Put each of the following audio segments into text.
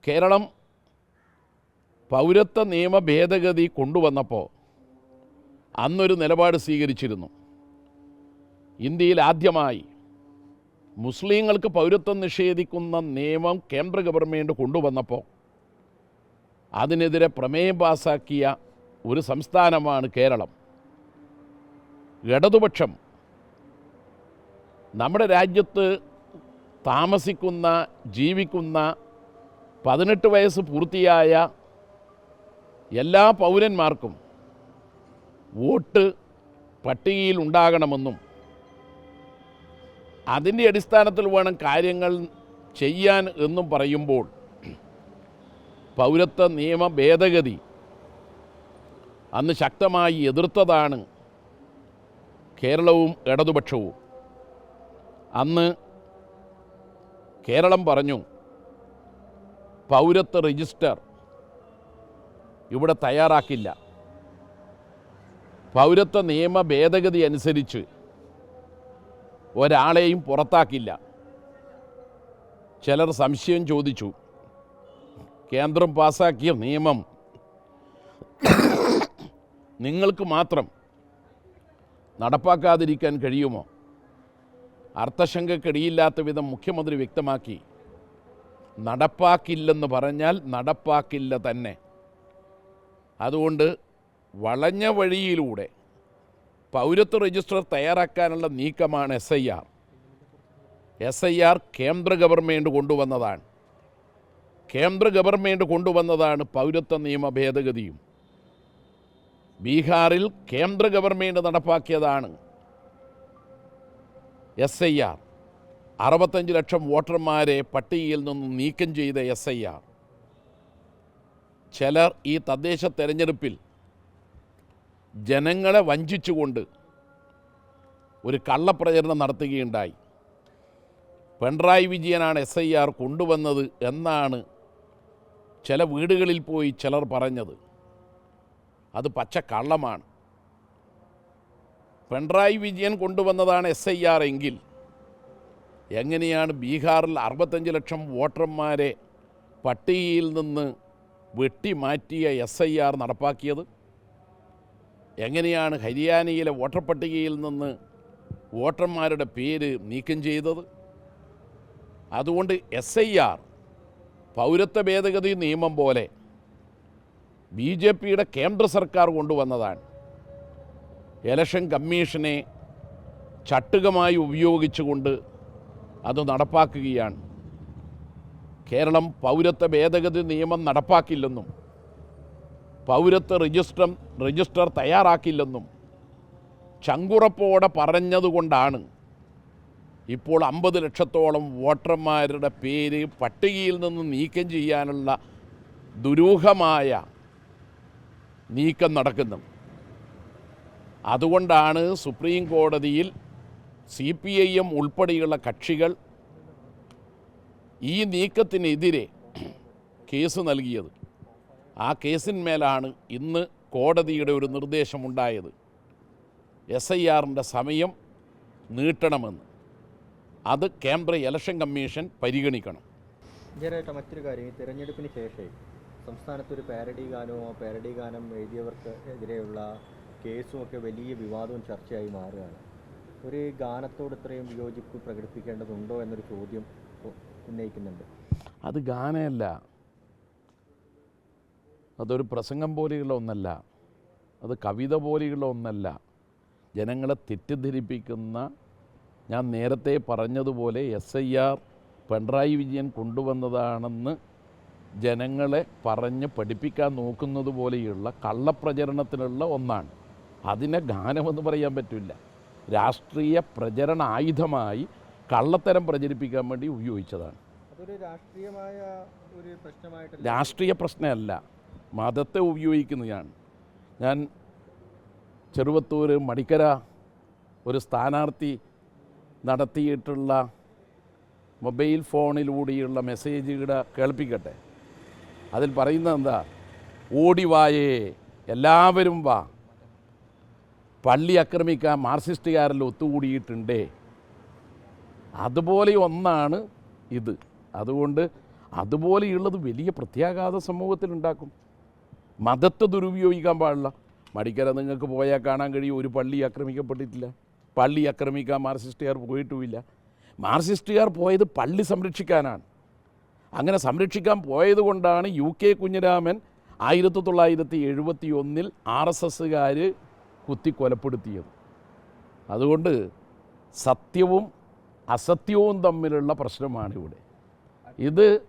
കേരളം പൗരത്വ നിയമ ഭേദഗതി കൊണ്ടുവന്നപ്പോൾ അന്നൊരു നിലപാട് സ്വീകരിച്ചിരുന്നു. ഇന്ത്യയിൽ ആദ്യമായി മുസ്ലിങ്ങൾക്ക് പൗരത്വം നിഷേധിക്കുന്ന നിയമം കേന്ദ്ര ഗവൺമെൻറ് കൊണ്ടുവന്നപ്പോൾ അതിനെതിരെ പ്രമേയം പാസാക്കിയ ഒരു സംസ്ഥാനമാണ് കേരളം. ഇടതുപക്ഷം നമ്മുടെ രാജ്യത്ത് താമസിക്കുന്ന ജീവിക്കുന്ന 18 വയസ്സ് പൂർത്തിയായ എല്ലാ പൗരന്മാർക്കും വോട്ട് പട്ടികയിൽ ഉണ്ടാകണമെന്നും അതിൻ്റെ അടിസ്ഥാനത്തിൽ വേണം കാര്യങ്ങൾ ചെയ്യാൻ എന്നും പറയുമ്പോൾ പൗരത്വ നിയമ ഭേദഗതി അന്ന് ശക്തമായി എതിർത്തതാണ് കേരളവും ഇടതുപക്ഷവും. അന്ന് കേരളം പറഞ്ഞു, പൗരത്വ രജിസ്റ്റർ ഇവിടെ തയ്യാറാക്കില്ല, പൗരത്വ നിയമ ഭേദഗതി അനുസരിച്ച് ഒരാളെയും പുറത്താക്കില്ല. ചിലർ സംശയം ചോദിച്ചു, കേന്ദ്രം പാസാക്കിയ നിയമം നിങ്ങൾക്ക് മാത്രം നടപ്പാക്കാതിരിക്കാൻ കഴിയുമോ? അർത്ഥശങ്കക്കിടയില്ലാത്ത വിധം മുഖ്യമന്ത്രി വ്യക്തമാക്കി, നടപ്പാക്കില്ലെന്ന് പറഞ്ഞാൽ നടപ്പാക്കില്ല തന്നെ. അതുകൊണ്ട് വളഞ്ഞ വഴിയിലൂടെ പൗരത്വ രജിസ്റ്റർ തയ്യാറാക്കാനുള്ള നീക്കമാണ് SIR കേന്ദ്ര ഗവൺമെൻറ് കൊണ്ടുവന്നതാണ്. കേന്ദ്ര ഗവൺമെൻറ് കൊണ്ടുവന്നതാണ് പൗരത്വ നിയമ ഭേദഗതിയും. ബീഹാറിൽ കേന്ദ്ര ഗവൺമെൻറ് നടപ്പാക്കിയതാണ് SIR. 65 ലക്ഷം വോട്ടർമാരെ പട്ടികയിൽ നിന്ന് നീക്കം ചെയ്ത SIR. ചിലർ ഈ തദ്ദേശ തെരഞ്ഞെടുപ്പിൽ ജനങ്ങളെ വഞ്ചിച്ചുകൊണ്ട് ഒരു കള്ളപ്രചരണം നടത്തുകയുണ്ടായി. പിണറായി വിജയനാണ് SIR കൊണ്ടുവന്നത് എന്നാണ് ചില വീടുകളിൽ പോയി ചിലർ പറഞ്ഞത്. അത് പച്ച കള്ളമാണ്. പിണറായി വിജയൻ കൊണ്ടുവന്നതാണ് SIR എങ്കിൽ എങ്ങനെയാണ് ബീഹാറിൽ 65 ലക്ഷം വോട്ടർമാരെ പട്ടികയിൽ നിന്ന് വെട്ടിമാറ്റിയ SIR നടപ്പാക്കിയത്? എങ്ങനെയാണ് ഹരിയാനയിലെ വോട്ടർ പട്ടികയിൽ നിന്ന് വോട്ടർമാരുടെ പേര് നീക്കം ചെയ്തത്? അതുകൊണ്ട് SIR പൗരത്വ ഭേദഗതി നിയമം പോലെ BJPയുടെ കേന്ദ്ര സർക്കാർ കൊണ്ടുവന്നതാണ്. ഇലക്ഷൻ കമ്മീഷനെ ചട്ടുകമായി ഉപയോഗിച്ചുകൊണ്ട് അത് നടപ്പാക്കുകയാണ്. കേരളം പൗരത്വ ഭേദഗതി നിയമം നടപ്പാക്കില്ലെന്നും പൗരത്വ രജിസ്റ്റർ തയ്യാറാക്കില്ലെന്നും ചങ്കുറപ്പോടെ പറഞ്ഞതുകൊണ്ടാണ് ഇപ്പോൾ 50 ലക്ഷത്തോളം വോട്ടർമാരുടെ പേര് പട്ടികയിൽ നിന്ന് നീക്കം ചെയ്യാനുള്ള ദുരൂഹമായ നീക്കം നടക്കുന്നത്. അതുകൊണ്ടാണ് സുപ്രീം കോടതിയിൽ CPIM ഉൾപ്പെടെയുള്ള കക്ഷികൾ ഈ നീക്കത്തിനെതിരെ കേസ് നൽകിയത്. ആ കേസിന്മേലാണ് ഇന്ന് കോടതിയുടെ ഒരു നിർദ്ദേശമുണ്ടായത്, SIRൻ്റെ സമയം നീട്ടണമെന്ന്. അത് കേന്ദ്ര ഇലക്ഷൻ കമ്മീഷൻ പരിഗണിക്കണം. മറ്റൊരു കാര്യം, ഈ തിരഞ്ഞെടുപ്പിന് ശേഷം സംസ്ഥാനത്തൊരു പാരഡി ഗാനം എഴുതിയവർക്ക് എതിരെയുള്ള കേസുമൊക്കെ വലിയ വിവാദവും ചർച്ചയായി മാറുകയാണ്. ഒരു ഗാനത്തോട് ഇത്രയും വിയോജിപ്പ് പ്രകടിപ്പിക്കേണ്ടതുണ്ടോ എന്നൊരു ചോദ്യം ഉന്നയിക്കുന്നുണ്ട്. അത് ഗാനമല്ല, അതൊരു പ്രസംഗം പോലെയുള്ള ഒന്നല്ല, അത് കവിത പോലെയുള്ള ഒന്നല്ല. ജനങ്ങളെ തെറ്റിദ്ധരിപ്പിക്കുന്ന, ഞാൻ നേരത്തെ പറഞ്ഞതുപോലെ SIR പിണറായി വിജയൻ കൊണ്ടുവന്നതാണെന്ന് ജനങ്ങളെ പറഞ്ഞ് പഠിപ്പിക്കാൻ നോക്കുന്നത് പോലെയുള്ള കള്ളപ്രചരണത്തിനുള്ള ഒന്നാണ്. അതിനെ ഗാനമെന്ന് പറയാൻ പറ്റില്ല. രാഷ്ട്രീയ പ്രചരണ ആയുധമായി കള്ളത്തരം പ്രചരിപ്പിക്കാൻ വേണ്ടി ഉപയോഗിച്ചതാണ്. അതൊരു രാഷ്ട്രീയമായ ഒരു പ്രശ്നമായിട്ട്, രാഷ്ട്രീയ പ്രശ്നമല്ല, മതത്തെ ഉപയോഗിക്കുന്നതാണ്. ഞാൻ ചെറുവത്തൂർ മടിക്കര ഒരു സ്ഥാനാർത്ഥി നടത്തിയിട്ടുള്ള മൊബൈൽ ഫോണിലൂടെയുള്ള മെസ്സേജുകൾ കേൾപ്പിക്കട്ടെ. അതിൽ പറയുന്നത് എന്താ? ഓടിവായേ, എല്ലാവരും വാ, പള്ളി ആക്രമിക്കാൻ മാർക്സിസ്റ്റുകാരെല്ലാം ഒത്തുകൂടിയിട്ടുണ്ടേ. അതുപോലെ ഒന്നാണ് ഇത്. അതുകൊണ്ട് അതുപോലെയുള്ളത് വലിയ പ്രത്യാഘാത സമൂഹത്തിലുണ്ടാക്കും. മതത്തെ ദുരുപയോഗിക്കാൻ പാടില്ല. മടിക്കര നിങ്ങൾക്ക് പോയാൽ കാണാൻ കഴിയും, ഒരു പള്ളി ആക്രമിക്കപ്പെട്ടിട്ടില്ല. പള്ളി ആക്രമിക്കാൻ മാർക്സിസ്റ്റുകാർ പോയിട്ടുമില്ല. മാർക്സിസ്റ്റുകാർ പോയത് പള്ളി സംരക്ഷിക്കാനാണ്. അങ്ങനെ സംരക്ഷിക്കാൻ പോയത് കൊണ്ടാണ് UK കുഞ്ഞിരാമൻ 1971 RSSകാർ കുത്തിക്കൊലപ്പെടുത്തിയത്. അതുകൊണ്ട് സത്യവും അസത്യവും തമ്മിലുള്ള പ്രശ്നമാണിവിടെ. ഇത്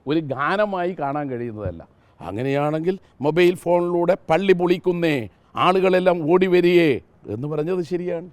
ഒരു ഗാനമായി കാണാൻ കഴിയുന്നതല്ല. അങ്ങനെയാണെങ്കിൽ മൊബൈൽ ഫോണിലൂടെ പള്ളി പൊളിക്കുന്നേ, ആളുകളെല്ലാം ഓടി വരികേ എന്ന് പറഞ്ഞത് ശരിയാണ്.